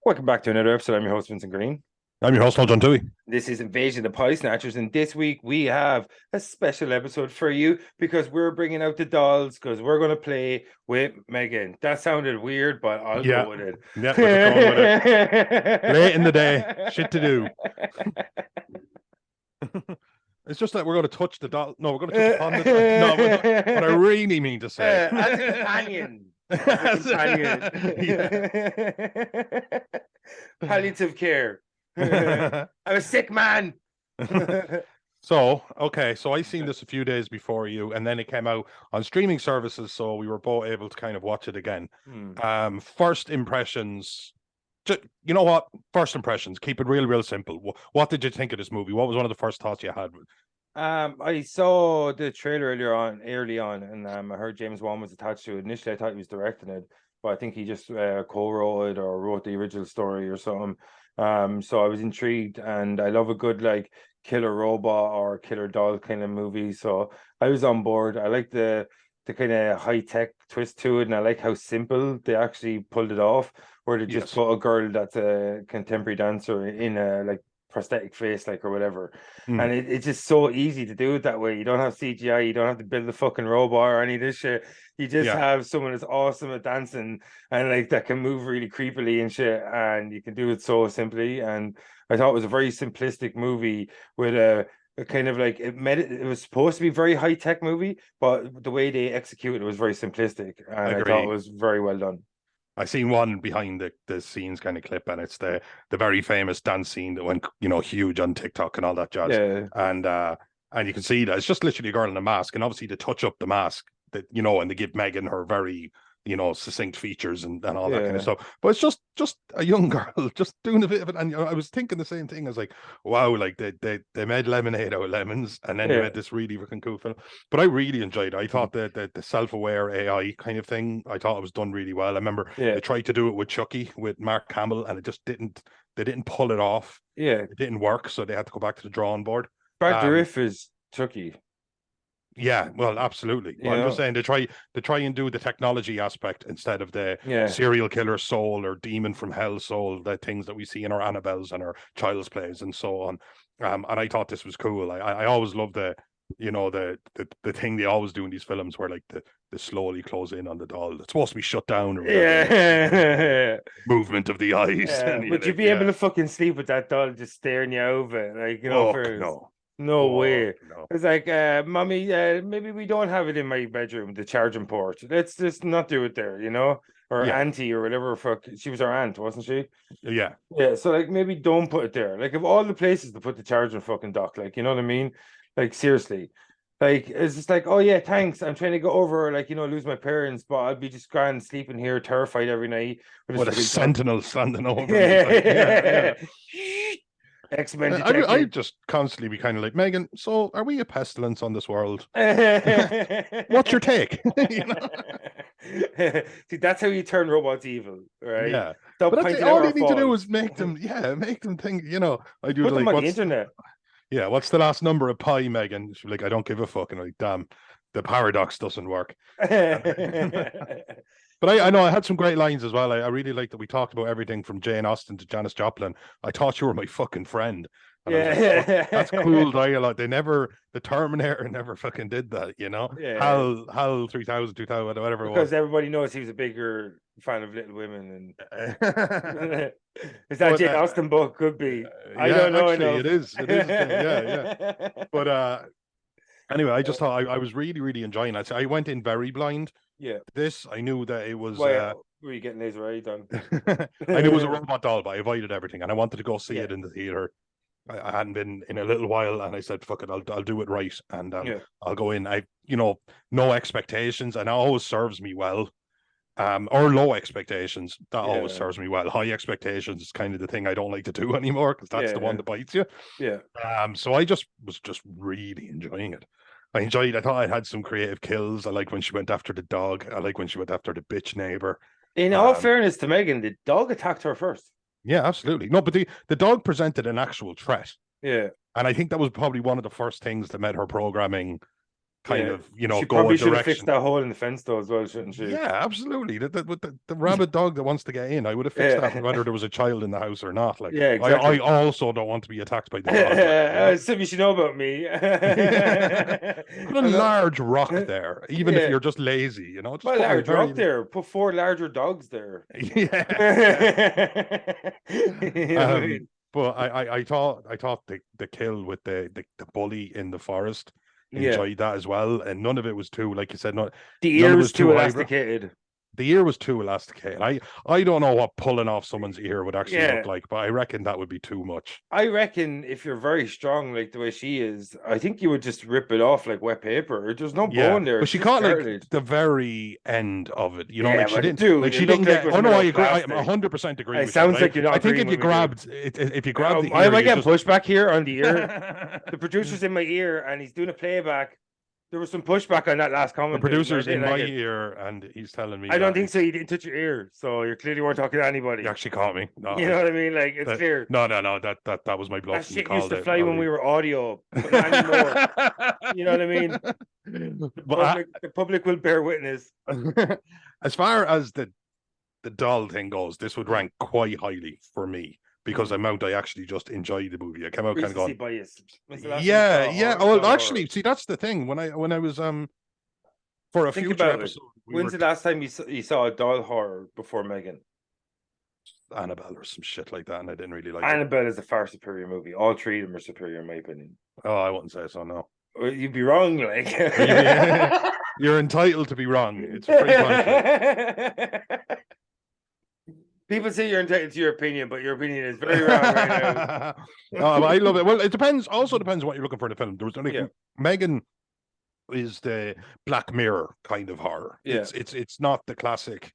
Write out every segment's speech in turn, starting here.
Welcome back to another episode. I'm your host, Vincent Green. I'm your host, Noel Tui. This is Invasion of the Pie Snatchers, and this week we have a special episode for you because we're bringing out the dolls because we're going to play with M3GAN. That sounded weird, but I'll go with it. Yeah, we're just going with it. Late in the day, shit to do. It's just that we're going to touch the doll. No, we're going to touch upon the doll. No, what I really mean to say. As a companion. As a companion. Palliative care. I'm a sick man. So I seen this a few days before you, and then it came out on streaming services, so we were both able to kind of watch it again. First impressions, you know what? First impressions, keep it real simple. What did you think of this movie? What was one of the first thoughts you had? I saw the trailer early on, and I heard James Wan was attached to it. Initially, I thought he was directing it, but I think he just co-wrote it or wrote the original story or something. So I was intrigued, and I love a good like killer robot or killer doll kind of movie. So I was on board. I like the kind of high tech twist to it, and I like how simple they actually pulled it off, where they just put a girl that's a contemporary dancer in a like prosthetic face, like, or whatever. And it's just so easy to do it that way. You don't have CGI, you don't have to build a fucking robot or any of this shit. You just have someone that's awesome at dancing and like that can move really creepily and shit, and you can do it so simply. And I thought it was a very simplistic movie with a kind of like it was supposed to be a very high-tech movie, but the way they executed it was very simplistic, and I thought it was very well done. I seen one behind the scenes kind of clip, and it's the very famous dance scene that went, huge on TikTok and all that jazz. Yeah. And you can see that it's just literally a girl in a mask, and obviously to touch up the mask that, and they give M3GAN her very, succinct features and all that kind of stuff. But it's just a young girl just doing a bit of it. And I was thinking the same thing. I was like, wow, like they made lemonade out of lemons, and then they made this really freaking cool film. But I really enjoyed it. I thought the self-aware AI kind of thing, I thought it was done really well. I remember they tried to do it with Chucky, with Mark Hamill, and it just didn't pull it off. Yeah. It didn't work, so they had to go back to the drawing board. Brad Dourif is Chucky. Yeah, well, absolutely. Well, I'm just saying to try and do the technology aspect instead of the serial killer soul or demon from hell soul, the things that we see in our Annabelles and our Child's Plays and so on. And I thought this was cool. I always love the thing they always do in these films where like the slowly close in on the doll. It's supposed to be shut down or whatever. Movement of the eyes. Yeah. Would you be able to fucking sleep with that doll just staring you over? Like, No way. No. It's like, mommy, maybe we don't have it in my bedroom, the charging port. Let's just not do it there, Or auntie or whatever. Fuck, she was our aunt, wasn't she? Yeah. Yeah. So like, maybe don't put it there. Like, of all the places to put the charging fucking dock, like, you know what I mean? Like, seriously. Like, it's just like, oh yeah, thanks. I'm trying to go over, like, lose my parents, but I'll be just grand sleeping here, terrified every night. With a sentinel standing over me. Yeah. X-Men detective. I just constantly be kind of like, M3GAN, so are we a pestilence on this world? What's your take? See, that's how you turn robots evil, right? Yeah. Stop but all you need to do is make them think, I do put like them on the internet. Yeah, what's the last number of pi, M3GAN? She's like, I don't give a fuck. And I'm like, damn, the paradox doesn't work. But I know I had some great lines as well. I really like that we talked about everything from Jane Austen to Janis Joplin. I thought you were my fucking friend. And I was like, oh, that's cool dialogue. The Terminator never fucking did that, HAL 3000, 2000, whatever it was. Because everybody knows he was a bigger fan of Little Women. And is that Jane Austen book? Could be. I don't know. Actually, it is. Yeah. But anyway, I just thought I was really, really enjoying it. So I went in very blind. Yeah. This, I knew that it was... were you getting laser eye done? I knew it was a robot doll, but I avoided everything. And I wanted to go see it in the theater. I hadn't been in a little while, and I said, fuck it, I'll do it right. And I'll go in. No expectations, and it always serves me well. Or low expectations, that always serves me well. High expectations is kind of the thing I don't like to do anymore, because that's the one that bites you. Yeah. So I was just really enjoying it. I thought I had some creative kills. I like when she went after the dog. I like when she went after the bitch neighbor. In all fairness to M3GAN, the dog attacked her first. Yeah, absolutely. No, but the dog presented an actual threat. Yeah. And I think that was probably one of the first things that made her programming kind of, you know, she go a probably should have fixed direction. that hole in the fence though as well, shouldn't she? Yeah, absolutely. The rabid dog that wants to get in, I would have fixed that Yeah, whether there was a child in the house or not. Like, yeah, I exactly. also don't want to be attacked by the dog. Like, you know, Something you should know about me. put a I'm not, large rock there, even if yeah, you're just lazy. You know, just put a put a large very rock there. Put four larger dogs there. yeah, yeah. You know what I mean? But I thought the kill with the bully in the forest Yeah, enjoyed that as well, and none of it was too, like you said, the none ear of it was was too too highbrow. elasticated. The ear was too elasticated. I don't know what pulling off someone's ear would actually Yeah, look like, but I reckon that would be too much. I reckon if you're very strong, like the way she is, I think you would just rip it off like wet paper. There's no Yeah, bone there; but it's she just caught like cartilage. the very end of it. You know, Yeah, like but dude, she it didn't looked like it get. was Oh made no, out I of agree. I plastic. 100% agree It with you. But sounds like you're not I think agreeing if you with me, dude. grabbed if you grab the ear, Am I you getting just pushback here on the ear? The producer's in my ear and he's doing a playback. There was some pushback on that last the comment, dude, and I producer's in didn't my like it. ear, and he's telling me I don't that think so. it's You didn't touch your ear, so you clearly weren't talking to you anybody. actually caught me. No, You know what I mean? Like it's clear. no, that was my That bluff, and you shit used called to it. fly I'll when leave. we were audio, but not anymore. You know what I mean? But The public will bear witness. as far as the doll thing goes, this would rank quite highly for me because the amount I actually just enjoyed the movie. I came out kind of Recency going, bias. When's the last time you yeah, saw a yeah. horror, Well, dollar actually, horror? see, that's the thing. When I was for a Think future about it. episode, we When's were the last time you saw a doll horror before M3GAN? Annabelle or some shit like that, and I didn't really like it. Annabelle is a far superior movie. All three of them are superior, in my opinion. Oh, I wouldn't say so. No, Well, you'd be wrong, like. you're entitled to be wrong. It's a free country. People say you're entitled to your opinion, but your opinion is very wrong right now. But I love it. Well, it depends. Also depends what you're looking for in a film. There was like Yeah. M3GAN is the Black Mirror kind of horror. Yeah. It's not the classic.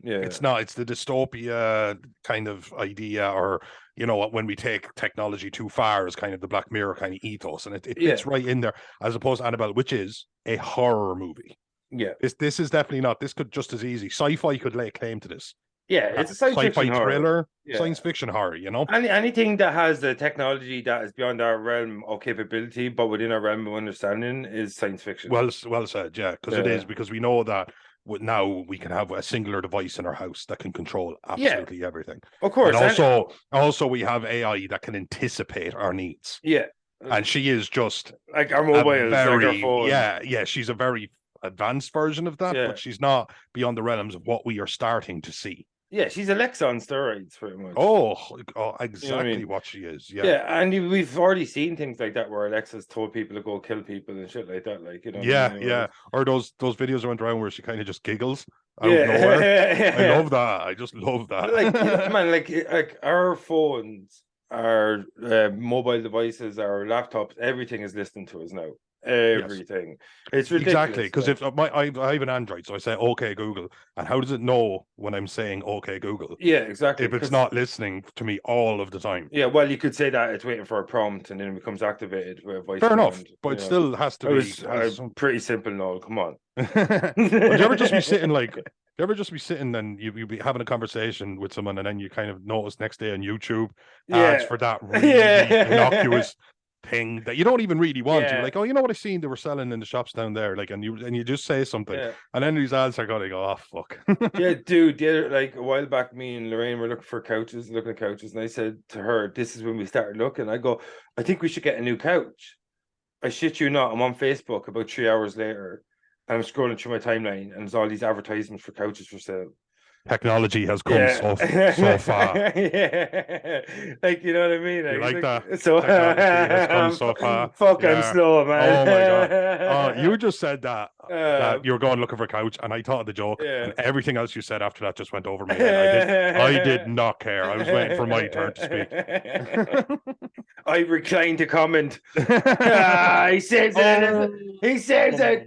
Yeah. It's not. It's the dystopia kind of idea, or you know what, when we take technology too far, is kind of the Black Mirror kind of ethos, and it fits right in there, as opposed to Annabelle, which is a horror movie. Yeah. This is definitely not. This could just as easy. Sci-fi could lay claim to this. Yeah, it's a science fiction horror. thriller, Yeah. science fiction horror. You know, anything that has the technology that is beyond our realm of capability, but within our realm of understanding, is science fiction. Well said. Yeah, because it is, because we know that now we can have a singular device in our house that can control absolutely everything. Of course. And also we have AI that can anticipate our needs. Yeah. And she is just like our mobiles, like our phones. Yeah, she's a very advanced version of that, but she's not beyond the realms of what we are starting to see. Yeah, she's Alexa on steroids, pretty much. Oh exactly, you know what, I mean? What she is. Yeah. Yeah, and we've already seen things like that where Alexa's told people to go kill people and shit like that. Like, you know. Yeah. Or those videos that went around where she kind of just giggles out of nowhere. I love that. I just love that. Like, man, like our phones, our mobile devices, our laptops, everything is listening to us now. Everything. It's ridiculous. Exactly, because if I have an Android, so I say okay Google, and how does it know when I'm saying okay Google? Yeah, exactly. If it's not listening to me all of the time. Yeah, well, you could say that it's waiting for a prompt and then it becomes activated with voice. Fair enough, but it still has to be pretty simple, Noel. Come on. Would you ever just be sitting and you'd be having a conversation with someone, and then you kind of notice next day on YouTube ads for that really innocuous thing that you don't even really want. You're like, oh, you know what I seen they were selling in the shops down there, like, and you just say something, and then these ads are going, oh fuck. Yeah, dude. Like a while back, me and Lorraine were looking at couches, and I said to her, "This is when we started looking." I go, "I think we should get a new couch." I shit you not. I'm on Facebook about 3 hours later. I'm scrolling through my timeline, and there's all these advertisements for couches for sale. Technology has come so far. Yeah, like, you know what I mean. You like that? So technology has come so far. Fuck, I'm slow, man. Oh my god! You just said that you were going looking for a couch, and I thought of the joke, and everything else you said after that just went over my head. I did not care. I was waiting for my turn to speak. I reclined to comment. He says it. He says it.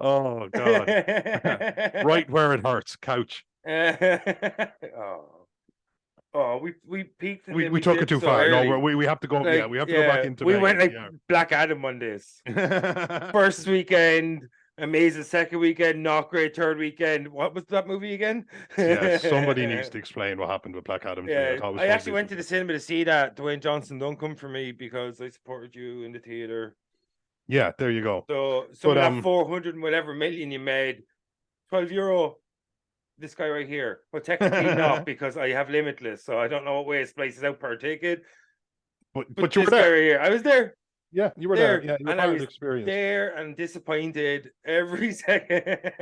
Oh god! Right where it hurts, couch. We peaked. We took it too far. Early. No, we have to go. Like, we have to go back into. We went like Black Adam Mondays. First weekend, amazing. Second weekend, not great. Third weekend, what was that movie again? Somebody needs to explain what happened with Black Adam. I actually went to the cinema to see that. Dwayne Johnson, don't come for me because I supported you in the theater. Yeah, there you go. So some of that 400 and whatever million you made, €12. This guy right here. Well, technically not, because I have Limitless, so I don't know what way it splices out per ticket. But you this were there. Guy right here, I was there. Yeah, you were there. Yeah, you're and I part of was the experience. there and disappointed every second.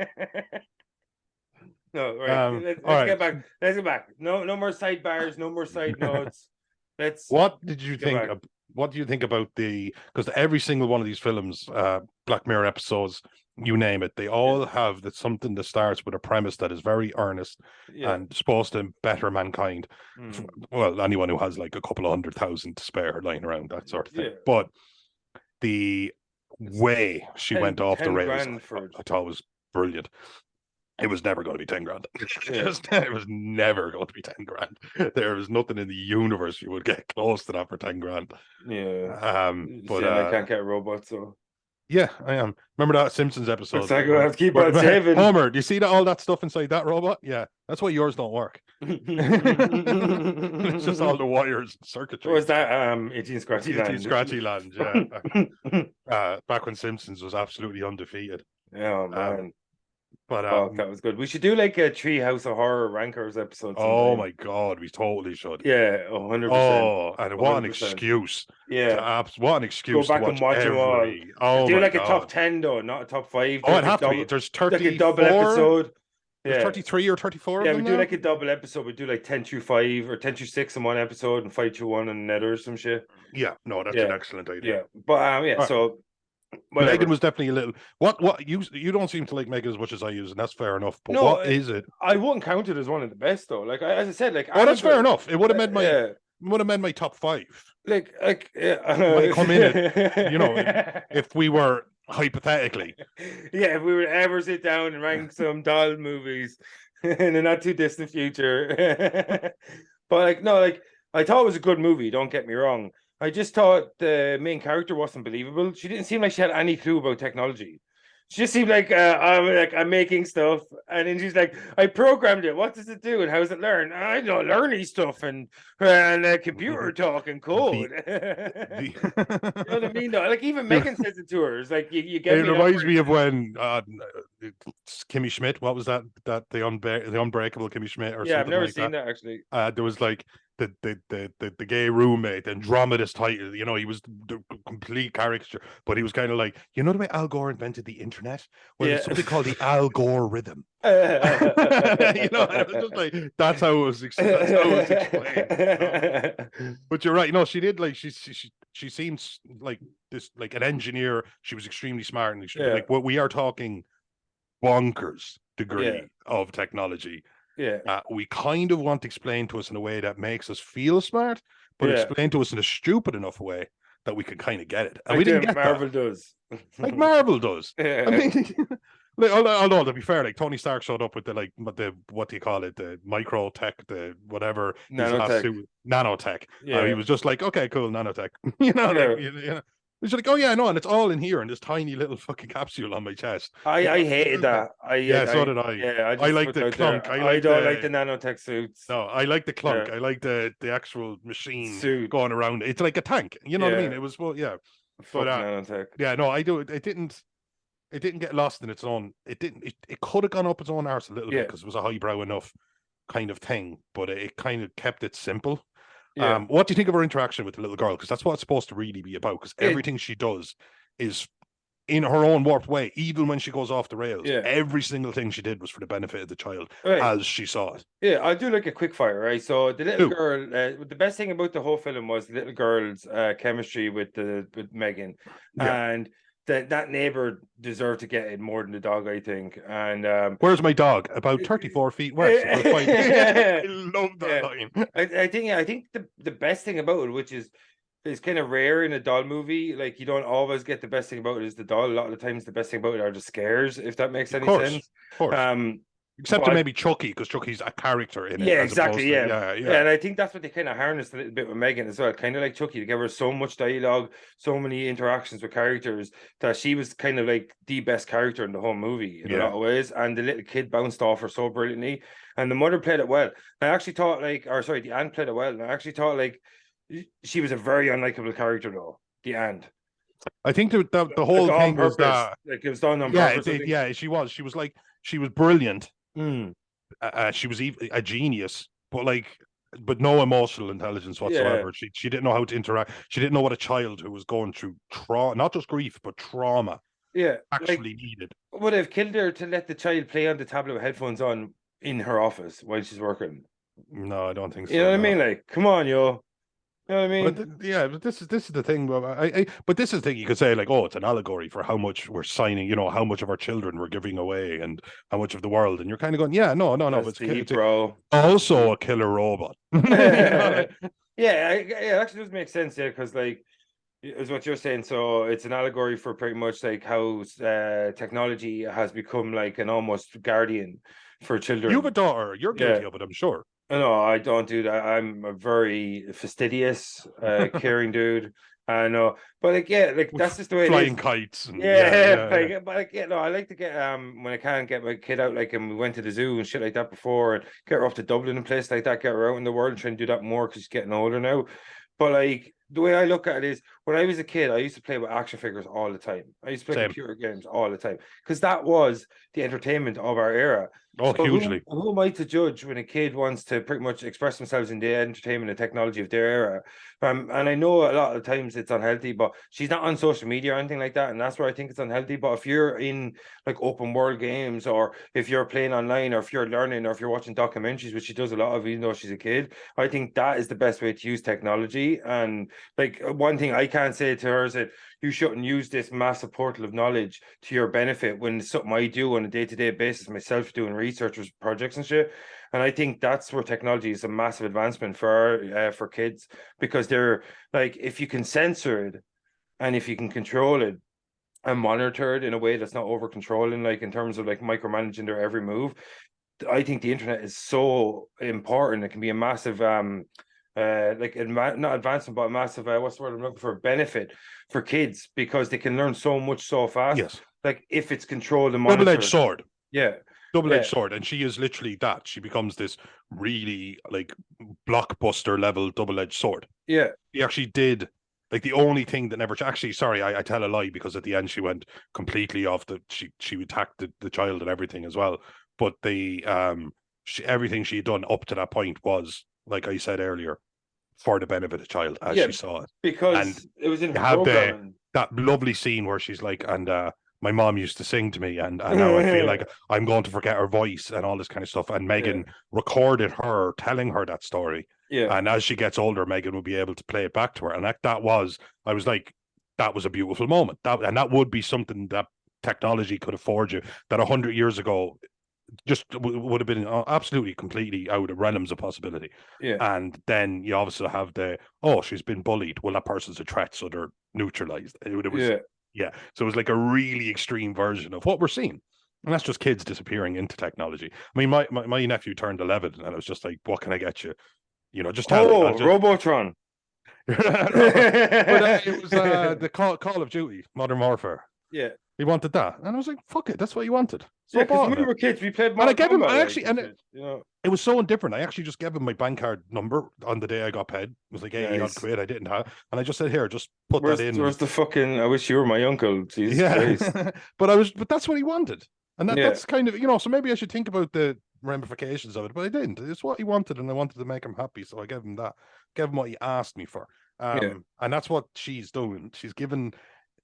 No, right. Let's get back. Let's get back. No more sidebars. No more side notes. What did you think? What do you think about because every single one of these films, Black Mirror episodes, you name it, they all have something that starts with a premise that is very earnest and supposed to better mankind. Well, anyone who has like a couple of 100,000 to spare lying around, that sort of thing. But the way she went off the rails, I thought was brilliant. It was never going to be 10 grand. It was never going to be 10 grand. There was nothing in the universe you would get close to that for 10 grand. Yeah. But I can't get a robot, so. Yeah, I am. Remember that Simpsons episode? It's like I have to keep on saving. Homer, do you see all that stuff inside that robot? Yeah, that's why yours don't work. It's just all the wires and circuitry. What was that? 18 Scratchy Land. 18 Scratchy Land, yeah. Back when Simpsons was absolutely undefeated. Oh, man. But that was good. We should do like a Treehouse of Horror Rankers episode sometime. Oh my god, we totally should. Yeah, 100%. Oh, and what an excuse. Yeah. What an excuse Go back to watch them all. Oh, do like a top 10 though, not a top 5. Oh, it'd have to be. There's 34. Like a double episode. There's 33 or 34 Yeah, we do like a double episode. We do like 10 through 5 or 10 through 6 in one episode and 5 through 1 in another or some shit. Yeah, no, that's an excellent idea. Yeah, but so whatever. M3GAN was definitely a little. What you don't seem to like M3GAN as much as I use, and that's fair enough. But no, what is it? I wouldn't count it as one of the best though. Like as I said, like that's fair enough. It would have made my top 5. Like might come in it, if we were hypothetically. Yeah, if we would ever sit down and rank some doll movies in the not too distant future. But I thought it was a good movie, don't get me wrong. I just thought the main character wasn't believable. She didn't seem like she had any clue about technology. She just seemed like I'm making stuff, and then she's like, I programmed it. What does it do, and how does it learn? I don't learn any stuff and computer talk and code. You know what I mean? Though, like even M3GAN says it to her. It's like you get. It reminds me of when Kimmy Schmidt. What was that? The Unbreakable Kimmy Schmidt or something. I've never seen that actually. There was like the gay roommate, Andromeda's title, he was the complete caricature, but he was kind of like, the way Al Gore invented the internet? Well, there's something called the Al Gore rhythm. It was just like, that's how it was explained. But you're right. No, she did she seems like this, like an engineer. She was extremely smart, and like what we are talking bonkers degree of technology. Yeah, we kind of want to explain to us in a way that makes us feel smart, but explain to us in a stupid enough way that we can kind of get it. And we didn't get Marvel does. Like Marvel does. Yeah. I mean, although to be fair, like Tony Stark showed up with the what do you call it, the micro tech, the whatever nanotech. Yeah, he was just like, okay, cool, nanotech. It's like, oh yeah, no, and it's all in here in this tiny little fucking capsule on my chest. I hated that. So did I. Yeah, I like the clunk. I don't like the nanotech suits. No, I like the clunk. I like the actual machine suit going around. It's like a tank. You know what I mean? It was Fuck nanotech. Yeah, no, I do. It didn't get lost in its own. It didn't. It could have gone up its own arse a little bit because it was a highbrow enough kind of thing, but it kind of kept it simple. Yeah. What do you think of her interaction with the little girl? Because that's what it's supposed to really be about. Because everything she does is in her own warped way. Even when she goes off the rails, every single thing she did was for the benefit of the child as she saw it. Yeah, I'll do like a quick fire, right? So the little girl, the best thing about the whole film was the little girl's chemistry with M3GAN, and that neighbor deserved to get it more than the dog, I think. And where's my dog? About 34 feet west. I love that line. I think the best thing about it, which is kind of rare in a doll movie, like you don't always get the best thing about it is the doll. A lot of the times the best thing about it are the scares, if that makes any sense. Of course. Except to maybe Chucky, because Chucky's a character in it. Yeah, exactly. Yeah, and I think that's what they kind of harnessed a little bit with M3GAN as well. Kind of like Chucky, to give her so much dialogue, so many interactions with characters, that she was kind of like the best character in the whole movie in a lot of ways. And the little kid bounced off her so brilliantly, and the mother played it well. I actually thought the aunt played it well, and I actually thought like she was a very unlikable character though, the aunt. I think the like whole on thing was purpose. that, Like it was done on yeah, purpose, I think. yeah, she was brilliant. Mm, She was even a genius, but like, but no emotional intelligence yeah, whatsoever. She didn't know how to interact. She didn't know what a child who was going through trauma, not just grief, but trauma, yeah. Like, actually needed. would have killed her to let the child play on the tablet with headphones on in her office while she's working. No, I don't think You know so. what I No. mean? Like, come on, yo. You know what I But mean? yeah, but this is the thing. But this is the thing you could say, like, oh, it's an allegory for how much we're signing, you know, how much of our children we're giving away, and how much of the world. And you're kind of going, yeah, no, That's but deep, it's bro. That's also deep. a killer robot. You know? Yeah, it actually does make sense, yeah, because like is what you're saying. So it's an allegory for pretty much like how technology has become like an almost guardian for You have a children. daughter. You're Yeah. guilty of it, I'm sure. No, I don't do that. I'm a very fastidious, caring dude. I know, but like, yeah, like With that's just the way it flying is. kites and Yeah, yeah. like, but like, yeah, no, I like to get when I can get my kid out, like, and we went to the zoo and shit like that before, and get her up to Dublin and place like that, get her out in the world and try and do that more because she's getting older now. But like the way I look at it is, when I was a kid, I used to play with action figures all the time. I used to play Same. computer games all the time because that was the entertainment of our era. Oh, So hugely. who am I to judge when a kid wants to pretty much express themselves in the entertainment and technology of their era? And I know a lot of times it's unhealthy, but she's not on social media or anything like that, and that's where I think it's unhealthy. But if you're in like open world games, or if you're playing online, or if you're learning, or if you're watching documentaries, which she does a lot of, even though she's a kid, I think that is the best way to use technology. And like one thing I can say to her is that you shouldn't use this massive portal of knowledge to your benefit when it's something I do on a day-to-day basis myself, doing research projects and shit. And I think that's where technology is a massive advancement for kids, because they're like, if you can censor it and if you can control it and monitor it in a way that's not over controlling, like in terms of like micromanaging their every move, I think the internet is so important. It can be a massive like not advancement, but a massive what's the word I'm looking for, benefit for kids, because they can learn so much so fast. Yes. Like if it's controlled and Double-edged monitored. sword. Yeah. Double-edged Yeah. sword. And she is literally that. She becomes this really like blockbuster level double-edged sword. Yeah. He actually did, like, the only thing that never actually, sorry, I tell a lie, because at the end she went completely off the, she attacked the child and everything as well. But everything she had done up to that point was, like I said earlier, for the benefit of the child as Yeah. she saw it. And Because it was in you her have programming. that lovely scene where she's like, and my mom used to sing to me, and now I feel like I'm going to forget her voice and all this kind of stuff. And Yeah. M3GAN recorded her telling her that story. Yeah. And as she gets older, M3GAN will be able to play it back to her. And that was, I was like, that was a beautiful moment. That would be something that technology could afford you, that 100 years ago just would have been absolutely completely out of realms of possibility. Yeah. And then you obviously have oh, she's been bullied. Well, that person's a threat, so they're neutralized. It was, Yeah. yeah. So it was like a really extreme version of what we're seeing. And that's just kids disappearing into technology. I mean, my nephew turned 11, and I was just like, what can I get you? You know, just tell me. I'll Oh, just. Robotron. No, but it was the Call of Duty, Modern Warfare. Yeah. He wanted that. And I was like, fuck it. That's what you wanted. So Yeah, I because bought when him we it. were kids, we played And I Mortal gave him, Kombat, I like, actually, and and shit, you know. it was so indifferent. I actually just gave him my bank card number on the day I got paid. It was like 80 odd Nice. quid I didn't have. And I just said, here, just put that in. Where's the fucking? I wish you were my uncle. Jesus Yeah. Christ. But that's what he wanted. And Yeah. that's kind of, so maybe I should think about the ramifications of it, but I didn't. It's what he wanted, and I wanted to make him happy. So I gave him that, gave him what he asked me for. Yeah. And that's what she's doing.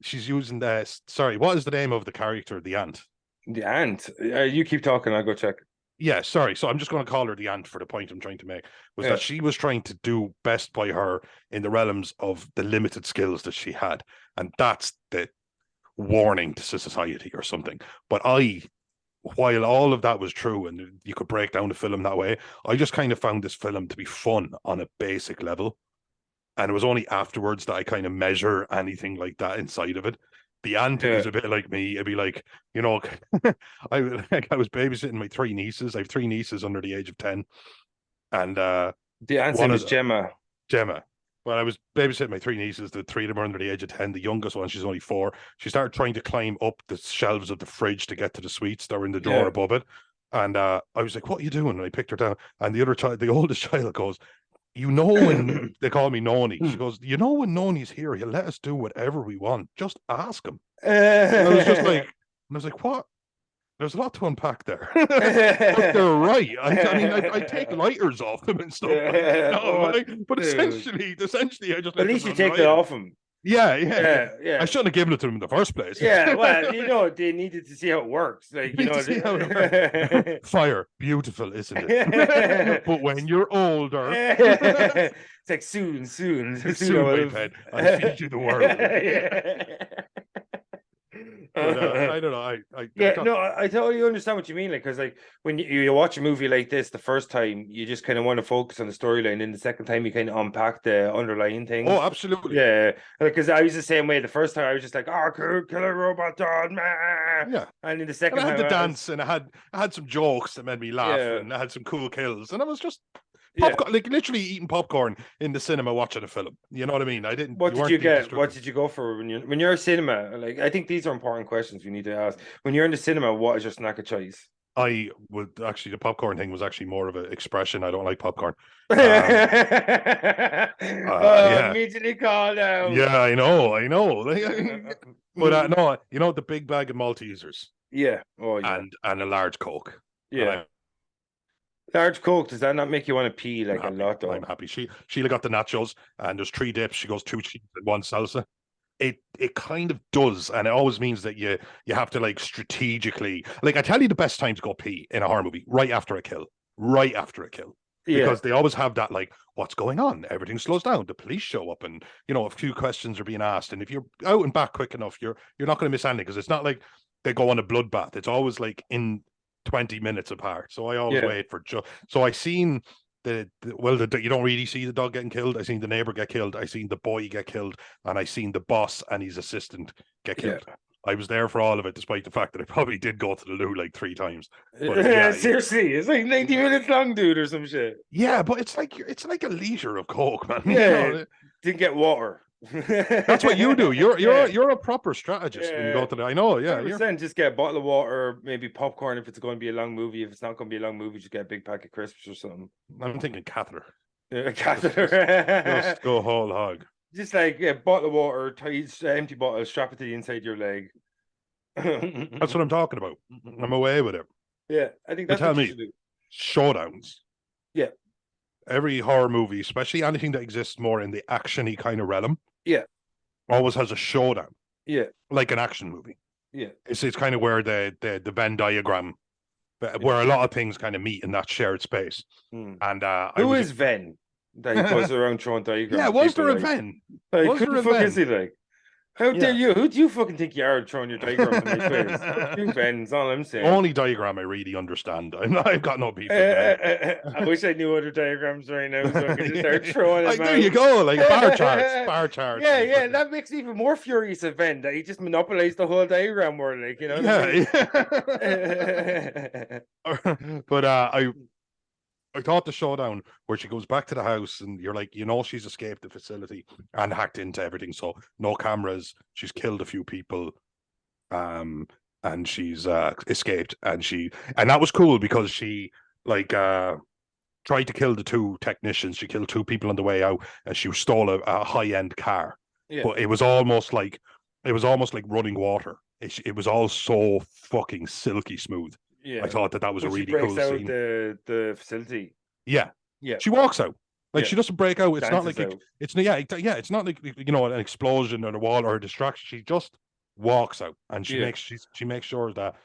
She's using sorry, what is the name of the character, the ant? The ant. You keep talking. I'll go check. Yeah, sorry. So I'm just going to call her the ant for the point I'm trying to make, was Yeah. that she was trying to do best by her in the realms of the limited skills that she had. And that's the warning to society or something. But while all of that was true and you could break down the film that way, I just kind of found this film to be fun on a basic level. And it was only afterwards that I kind of measure anything like that inside of it. The ant Yeah. is a bit like me. It'd be like, I was babysitting my three nieces. I have three nieces under the age of 10. And The ant's one name of is Gemma. Gemma. Well, I was babysitting my three nieces. The three of them are under the age of 10. The youngest one, she's only 4. She started trying to climb up the shelves of the fridge to get to the sweets that were in the drawer Yeah. above it. And I was like, what are you doing? And I picked her down. And the other child, the oldest child, goes, you know when they call me Noni, she goes, you know when Noni's here, he'll let us do whatever we want. Just ask him. And I was like, what? There's a lot to unpack there. But they're right. I mean, I take lighters off them and stuff. Oh, But dude. essentially, I just At let them least you run take it riot. off him. Yeah. Yeah, I yeah. shouldn't have given it to them in the first place. Yeah, well, they needed to see how it works. Like, You need to see how it works. Fire, beautiful, isn't it? But when you're older, it's like soon soon, my pet, I'll feed you the world. But I don't know. I thought, No, I totally understand what you mean. Like, because like when you watch a movie like this the first time, you just kind of want to focus on the storyline, and the second time you kind of unpack the underlying things. oh, absolutely. Yeah, because I was the same way. The first time I was just like, "Oh, cool, killer robot dog, man." Yeah. And in the And second I had time, the dance, and I had some jokes that made me laugh, yeah, and I had some cool kills, and I was just yeah. popcorn, like literally eating popcorn in the cinema watching a film. You know what I mean? What You did weren't you being get? What destructive. did you go for when you're a cinema? Like, I think these are important questions we need to ask. When you're in the cinema, what is your snack of choice? I would actually, the popcorn thing was actually more of an expression. I don't like popcorn. Oh, Yeah, immediately called out. yeah, I know, I know. But no, you know, the big bag of Maltesers Yeah. Oh, yeah. and a large Coke, and Yeah. Large Coke, does that not make you want to pee I'm like a happy. lot, I'm though? happy. Sheila got the nachos, and there's 3 dips. She goes 2 cheese and 1 salsa. It kind of does, and it always means that you have to like strategically, like, I tell you the best time to go pee in a horror movie, right after a kill. Right after a kill. Yeah. Because they always have that, like, what's going on? Everything slows down. The police show up, and a few questions are being asked. And if you're out and back quick enough, you're not going to miss anything, because it's not like they go on a bloodbath. It's always like in 20 minutes apart. So I always Yeah. wait for so I seen you don't really see the dog getting killed. I seen the neighbor get killed. I seen the boy get killed, and I seen the boss and his assistant get killed. Yeah. I was there for all of it, despite the fact that I probably did go to the loo like 3 times. But yeah, Seriously, it's like 90 minutes long, dude, or some shit. yeah, but it's like a liter of Coke, man. Yeah. Didn't get water. That's what you do. You're a proper strategist when you go to the. I know, yeah. 100%. Just get a bottle of water, maybe popcorn if it's going to be a long movie. If it's not going to be a long movie, just get a big pack of crisps or something. I'm thinking catheter. A catheter. Just go whole hog. Just like a bottle of water, tied, empty bottle, strap it to the inside of your leg. That's what I'm talking about. I'm away with it. Yeah, I think But that's tell what you me, should do. showdowns. Yeah. Every horror movie, especially anything that exists more in the action-y kind of realm, Yeah. always has a showdown, Yeah. like an action movie. Yeah. It's kind of where the Venn diagram, where a lot of things kind of meet in that shared space. And who is Ven? That he goes around throwing diagrams. Yeah, was there a Venn? Like, was who there the a fuck Venn? is he like? How dare you? Who do you fucking think you are throwing your diagrams in my face? Fuck you, Ben. That's all I'm saying. Only diagram I really understand. I've got no beef with that. I wish I knew other diagrams right now so I could just start throwing them like, out. there you go, like bar charts. Yeah, that makes me even more furious at Ben that he just monopolized the whole diagram world, like, you know. But I thought the showdown where she goes back to the house and you're like, she's escaped the facility and hacked into everything. So no cameras. She's killed a few people. And she's escaped. And that was cool because she tried to kill the 2 technicians. She killed 2 people on the way out, and she stole a high-end car. Yeah. But it was almost like running water. It was all so fucking silky smooth. Yeah, I thought that was a really cool out scene. The facility. Yeah, yeah. She walks out. Like, she doesn't break out. It's Dances not like it's not like an explosion or a wall or a distraction. She just walks out, and she makes sure that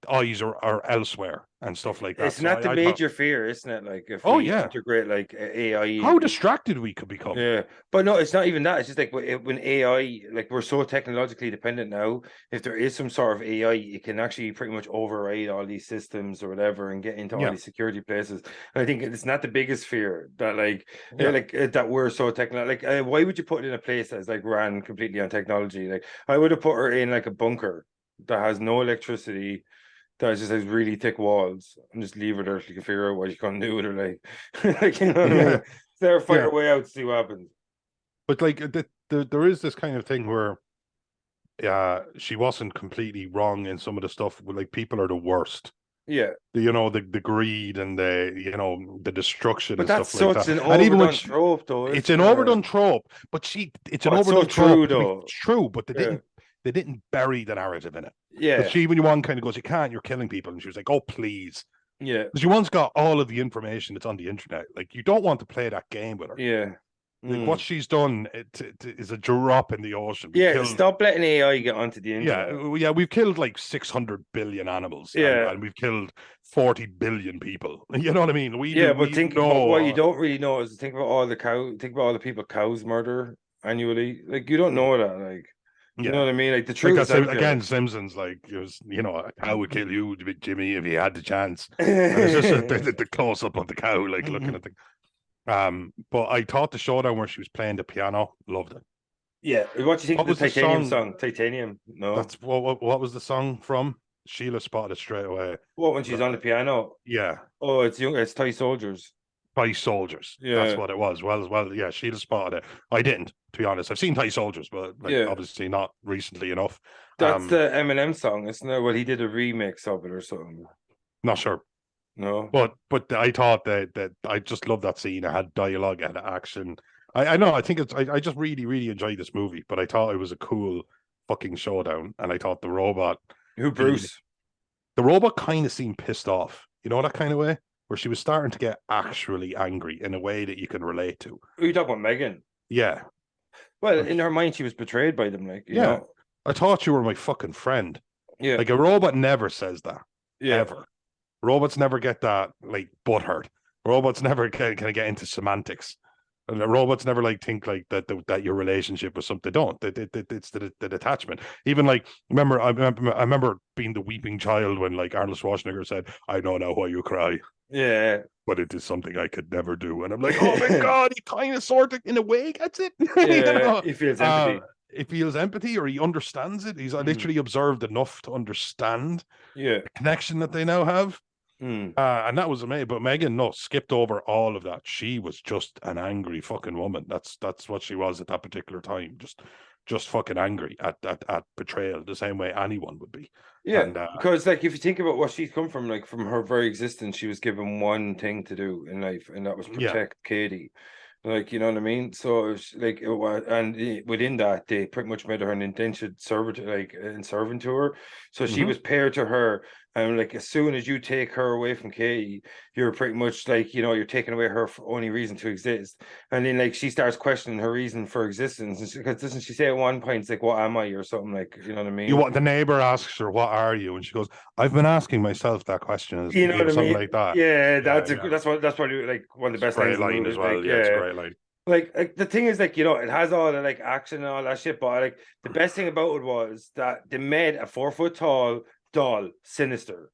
eyes are elsewhere and stuff like that. It's not the major fear, isn't it? Like, if we integrate like AI, how distracted we could become. Yeah, but no, it's not even that. It's just like when AI, like, we're so technologically dependent now. If there is some sort of AI, it can actually pretty much override all these systems or whatever and get into all these security places. And I think it's not the biggest fear that that we're so technological. Like, why would you put it in a place that's like ran completely on technology? Like, I would have put her in like a bunker that has no electricity, that just has really thick walls, and just leave her there so you can figure out what you can do with her. Like, there, fight her way out to see what happens. But like, there is this kind of thing where she wasn't completely wrong in some of the stuff. Like, people are the worst. Yeah. The greed and the destruction But and that's stuff like such that. an And even when overdone trope, though, it's isn't an it? overdone trope, but it's an But it's so overdone trope. true, To be though. true, but Yeah. they didn't bury the narrative in it. Because Yeah. she, when you one kind of goes, you can't, you're killing people, and she was like, oh please. Yeah. Because you once got all of the information that's on the internet. Like you don't want to play that game with her. Yeah. Like what Mm. she's done is a drop in the ocean. We've Yeah. killed, Stop letting AI get onto the internet. yeah, we've killed like 600 billion animals, and Yeah. we've killed 40 billion people. You know what I mean? Yeah, but We but what know. you don't really know is think about all the people cows murder annually. Like you don't know that. Like you know Yeah. what I mean? Like the Like truth is that's out again, there. Simpsons. Like it was, a cow would kill you, Jimmy, if he had the chance. And it's just the close up of the cow, like looking at the. But I thought the showdown where she was playing the piano, loved it. Yeah. What do you think What of the was the Titanium song? song? Titanium? No. That's what was the song from? Sheila spotted it straight away. What when she's on the piano? Yeah, Oh, it's Thai soldiers. Thai Soldiers. That's Yeah. what it was. Well, yeah, Sheila spotted it. I didn't, to be honest. I've seen Thai Soldiers, but like Yeah. obviously not recently enough. That's the Eminem song, isn't it? Well, he did a remix of it or something. Not sure. No. But I thought that I just love that scene. It had dialogue, it had action. I know. I think I just really enjoyed this movie. But I thought it was a cool fucking showdown, and I thought the robot Who being Bruce? the robot kind of seemed pissed off. You know that kind of way where she was starting to get actually angry in a way that you can relate to. Who are you talking about, Megan? Yeah, Well, like in her mind, she was betrayed by them, like, you yeah. know. I thought you were my fucking friend. Yeah. Like a robot never says that Yeah. ever. Robots never get that like butthurt. Robots never kind of get into semantics. And the robots never like think like that your relationship with something. They don't. It's the detachment. Even like I remember being the weeping child when like Arnold Schwarzenegger said, "I know now why you cry, Yeah. but it is something I could never do." And I'm like, oh my god, he kind of sort of in a way gets it. You Yeah. know, He feels empathy. it feels empathy or he understands it. He's Mm. literally observed enough to understand Yeah. the connection that they now have. Mm. And that was amazing. But Megan, no, skipped over all of that. She was just an angry fucking woman. That's what she was at that particular time. Just fucking angry at betrayal, the same way anyone would be. Yeah, And because like if you think about what she's come from, like from her very existence, she was given one thing to do in life, and that was yeah, protect Katie. Like, you know what I mean? So it was like it was, and within that, they pretty much made her an indentured servant, like in servant to her. So she hmm was paired to her, and like as soon as you take her away from Katie, you're pretty much like you're taking away her only reason to exist. And then like she starts questioning her reason for existence, because doesn't she say at one point, it's like, "What am I?" or something like, you know what I you mean? what the neighbor asks her, "What are you?" And she goes, "I've been asking myself that question," as You know what I something mean? like that. Yeah, Yeah, yeah. that's probably like one of the It's a best lines great in the line as movie. well. Like, Yeah, it's a yeah, great line. like the thing is like it has all the like action and all that shit, but like the best thing about it was that they made a 4 foot tall doll sinister.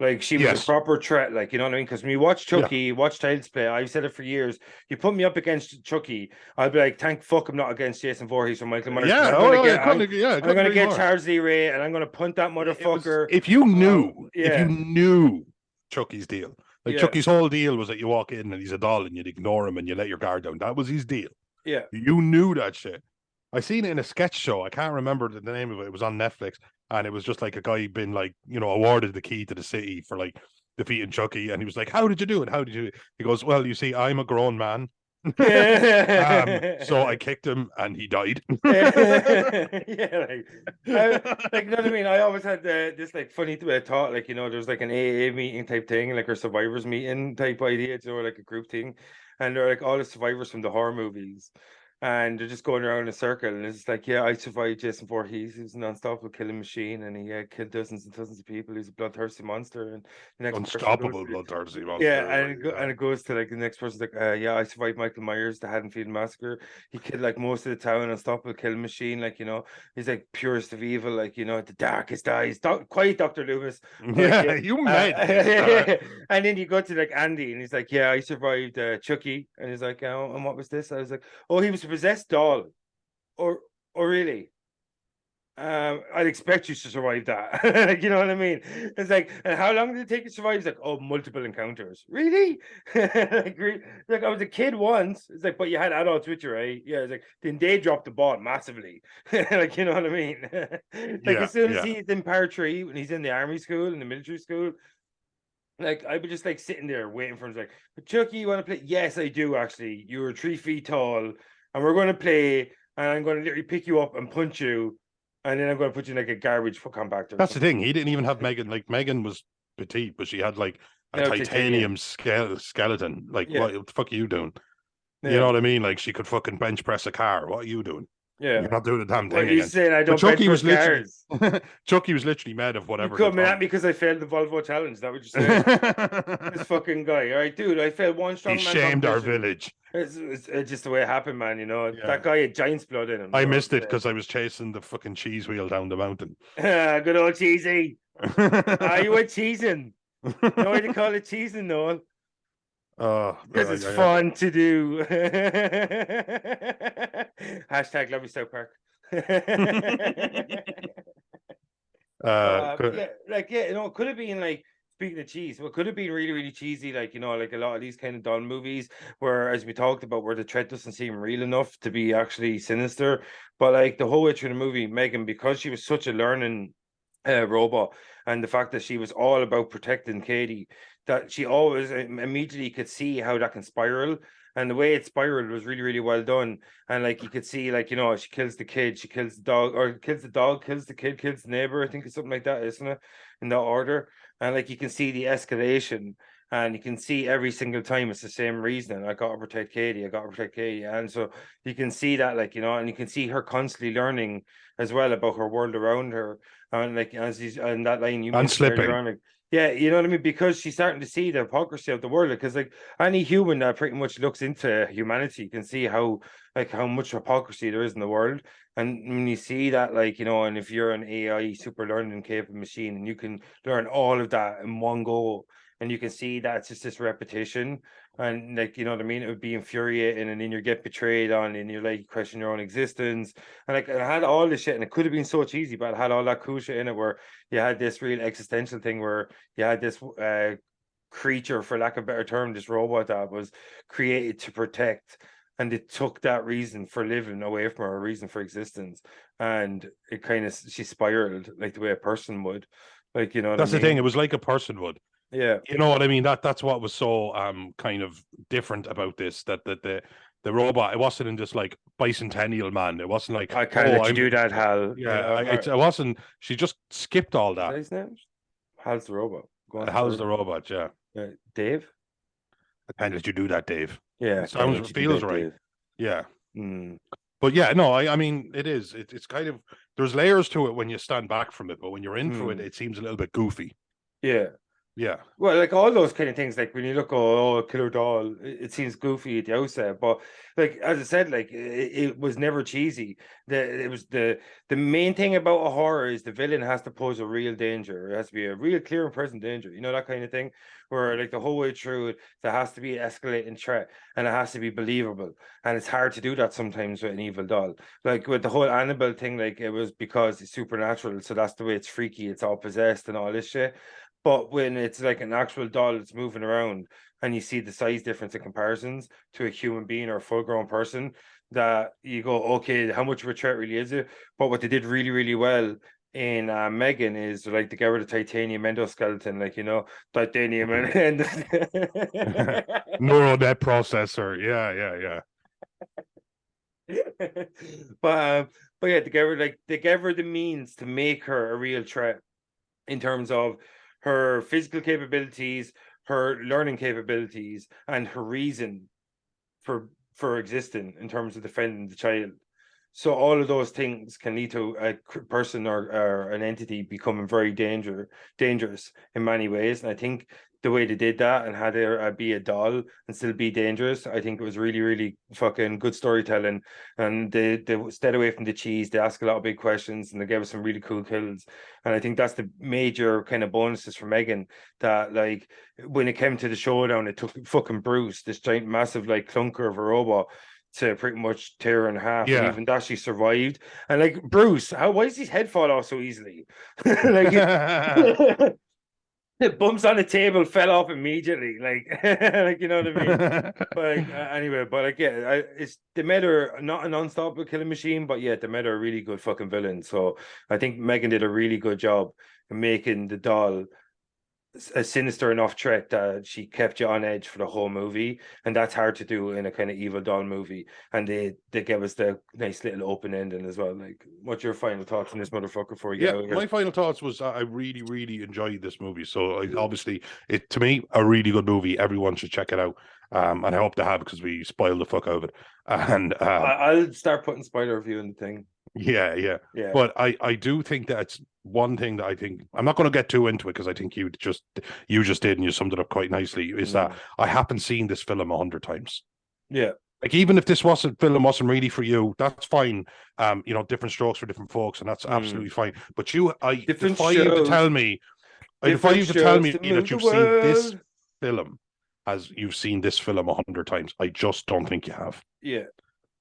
Like she was a Yes. proper threat, like you know what I mean? Because when you watch Yeah. Chucky, watch Child's Play, I've said it for years. You put me up against Chucky, I'll be like, thank fuck I'm not against Jason Voorhees or Michael Myers. Yeah. Oh, I couldn't. Yeah, I I'm couldn't gonna agree get more. Charles Lee Ray and I'm gonna punt that It was motherfucker. if you Yeah, knew Chucky's deal. Like yeah, Chucky's whole deal was that you walk in and he's a doll and you'd ignore him and you let your guard down. That was his deal. yeah. You knew that shit. I seen it in a sketch show. I can't remember the name of it. It was on Netflix, and it was just like a guy been like awarded the key to the city for like defeating Chucky, and he was like, "How did you do it? How did you do it?" He goes, "Well, you see, I'm a grown man." So I kicked him and he died. Yeah, like you know what I mean. I always had this like funny thought, like there's like an AA meeting type thing, like a survivors meeting type idea, or like a group thing, and they're like all the survivors from the horror movies, and they're just going around in a circle, and it's like, yeah, I survived Jason Voorhees, who's an unstoppable killing machine, and he killed dozens and dozens of people. He's a bloodthirsty monster, and the next person goes. Unstoppable bloodthirsty Yeah, monster. and Like, and it goes to like the next person's like, yeah, I survived Michael Myers, the Haddonfield massacre. He killed like most of the town, unstoppable killing machine. Like he's like purest of evil, like the darkest eyes. Quiet, Dr. Loomis. Like, yeah, you meant it. and then you go to like Andy, and he's like, yeah, I survived Chucky, and he's like, oh, and what was this? I was like, oh, he was a possessed doll, or really. I'd expect you to survive that. Like, you know what I mean? It's like, and how long did it take you to survive? It's like, oh, multiple encounters. Really? Like I was a kid once. It's like, but you had adults with you, right? Yeah, it's like, then they dropped the ball massively. Like, you know what I mean? Like Yeah, as soon as yeah. he's in Par 3, when he's in the army school, in the military school, Like I would just like sitting there waiting for him. Like, Chucky, you want to play? Yes, I do actually. You're 3 feet tall, and we're going to play. And I'm going to literally pick you up and punch you, and then I'm going to put you in like a garbage compactor or That's the something. thing. He didn't even have M3GAN. Like M3GAN was petite, but she had like a No, titanium. titanium skeleton. Like, Yeah, what the fuck are you doing? You know yeah, what I mean? Like, she could fucking bench press a car. What are you doing? yeah. You're not doing a damn What are thing you again. saying? I But don't bench press cars. Chucky was literally made of You whatever the coming at Tom. me because I failed the Volvo challenge? Is that what you're saying? This fucking guy. All right, dude. I failed one He strongman shamed our competition. village. It's just the way it happened, man. You know Yeah. that guy had giant's blood in him. You I know what missed I'm it because I was chasing the fucking cheese wheel down the mountain. saying? Good old cheesy. Ah, you went cheesing. You know why they call it cheesing, Noel? Oh, Because it's fun to do. Hashtag love you, South Park. good. Yeah, like yeah, it could have been like speaking of cheese, what could have been really, really cheesy, like like a lot of these kind of Don movies, where as we talked about, where the threat doesn't seem real enough to be actually sinister. But like the whole way through the movie, M3GAN, because she was such a learning robot, and the fact that she was all about protecting Katie, that she always immediately could see how that can spiral. And the way it spiraled was really, really well done. And like you could see, like, she kills the kid, she kills the dog, or kills the dog, kills the kid, kills the neighbor. I think it's something like that, isn't it? In that order. And like you can see the escalation, and you can see every single time it's the same reasoning. I gotta protect Katie, I gotta protect Katie. And so you can see that, like, and you can see her constantly learning as well about her world around her. And like as he's and that line you And mentioned earlier slipping. on, like, yeah, you know what I mean? Because she's starting to see the hypocrisy of the world. Because like any human that pretty much looks into humanity can see how much hypocrisy there is in the world. And when you see that, like, and if you're an AI super learning capable machine and you can learn all of that in one go, and you can see that it's just this repetition, and like, you know what I mean, it would be infuriating, and then you get betrayed on, and you're like question your own existence. And like, it had all this shit, and it could have been so cheesy, but it had all that cool shit in it, where you had this real existential thing, where you had this creature, for lack of a better term, this robot that was created to protect, and it took that reason for living away from her, reason for existence, and it kind of she spiraled like the way a person would, like, you know what I That's the thing. It mean? was like a person would. Yeah. You know what I mean? That's what was so kind of different about this. That the robot, it wasn't in this like bicentennial man. It wasn't like, I can't oh, let you I'm do that, Hal. yeah. It wasn't. She just skipped all Is that. that his name? Hal's the robot. Go on, How's sorry. the robot? Yeah. Dave? I can't let you do that, Dave. Yeah, I It can't sounds let you do feels that, right. Dave. Yeah. Mm. But yeah, no, I mean it is. It's kind of there's layers to it when you stand back from it, but when you're in through it, Mm. it seems a little bit goofy. Yeah. Yeah. Well, like all those kind of things, like when you look, oh, Killer Doll, it seems goofy at the outset, but like as I said, like it was never cheesy. It was the main thing about a horror is the villain has to pose a real danger. It has to be a real clear and present danger. You know, that kind of thing, where like the whole way through it, there has to be an escalating threat, and it has to be believable. And it's hard to do that sometimes with an evil doll. Like with the whole Annabelle thing, like it was because it's supernatural, so that's the way it's freaky. It's all possessed and all this shit. But when it's like an actual doll that's moving around, and you see the size difference in comparisons to a human being or a full grown person, that you go, okay, how much of a threat really is it? But what they did really, really well in M3GAN is like they get rid of titanium endoskeleton, like, titanium and Neural net processor. Yeah, yeah, but yeah, they gave her the means to make her a real threat in terms of her physical capabilities, her learning capabilities, and her reason for existing in terms of defending the child. So all of those things can lead to a person or an entity becoming very dangerous in many ways. And I think the way they did that and had her be a doll and still be dangerous, I think it was really, really fucking good storytelling. And they stayed away from the cheese. They asked a lot of big questions, and they gave us some really cool kills. And I think that's the major kind of bonuses for M3GAN, that like when it came to the showdown, it took fucking Bruce, this giant massive like clunker of a robot, to pretty much tear her in half, and yeah. even that she survived. And like Bruce, why does his head fall off so easily? Like Yeah. it bumps on the table, fell off immediately. Like like, you know what I mean? But like, anyway, but like, yeah, it's they made her not an unstoppable killing machine, but yeah, they made her a really good fucking villain. So I think M3GAN did a really good job in making the doll a sinister enough threat that she kept you on edge for the whole movie, and that's hard to do in a kind of evil doll movie. And they gave us the nice little open ending as well. Like, what's your final thoughts on this motherfucker before we get out of here? My final thoughts was I really, really enjoyed this movie. So obviously, it to me a really good movie. Everyone should check it out. And I hope they have because we spoiled the fuck out of it. And I'll start putting spoiler review in the thing. Yeah. But I do think that's one thing that I think I'm not going to get too into it because I think you just did and you summed it up quite nicely. Is that I haven't seen this film 100 times. Yeah. Like even if this wasn't really for you, that's fine. Different strokes for different folks, and that's absolutely fine. But I defy you to tell me that you've seen this film as you've seen this film 100 times. I just don't think you have. Yeah.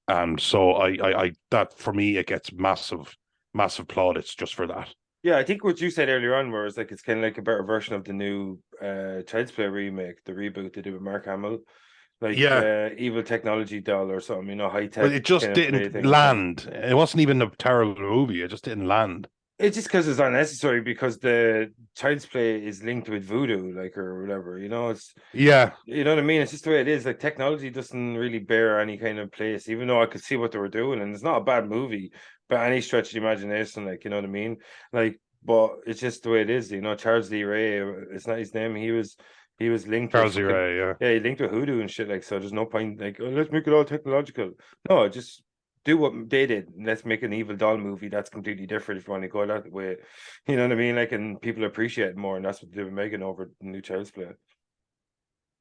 And so I that for me it gets massive plaudits just for that. Yeah, I think what you said earlier on was like it's kind of like a better version of the new Child's Play remake, the reboot they did with Mark Hamill. Like evil technology doll or something, high tech. But it just didn't land. It wasn't even a terrible movie. It just didn't land. It's just because it's unnecessary because the Child's Play is linked with voodoo, like or whatever. It's you know what I mean. It's just the way it is. Like technology doesn't really bear any kind of place, even though I could see what they were doing, and it's not a bad movie by any stretch of the imagination. Like you know what I mean. Like, but it's just the way it is. Charles Lee Ray. It's not his name. He was linked Charles Lee Ray, yeah, he linked with hoodoo and shit. Like, so there's no point. Like, let's make it all technological. No, just do what they did. Let's make an evil doll movie that's completely different if you want to go that way. You know what I mean? Like, and people appreciate it more, and that's what they did with M3GAN over the new Child's Play.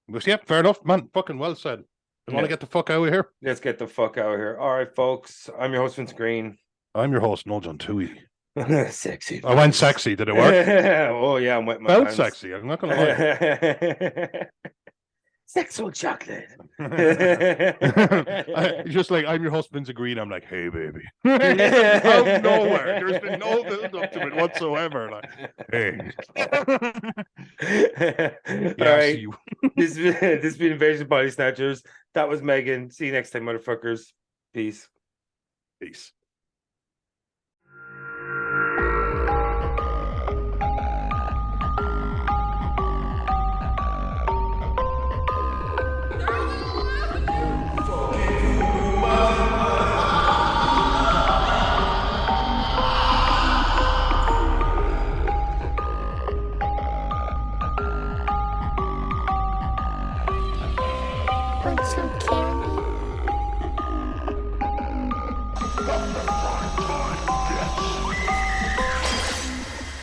But yeah, fair enough, man. Fucking well said. You want to get the fuck out of here? Let's get the fuck out of here. All right, folks. I'm your host, Vince Green. I'm your host, Noel John Tui. Sexy. I went sexy. Did it work? Oh yeah, I'm wet my Felt pants. sexy. I'm not gonna lie. Sexual chocolate. Just like I'm your husband's green. I'm like, hey baby. Out of nowhere. There's been no build up to it whatsoever. Like, hey. All right. This has been Invasion Body Snatchers. That was M3GAN. See you next time, motherfuckers. Peace. Peace. Want some carrots?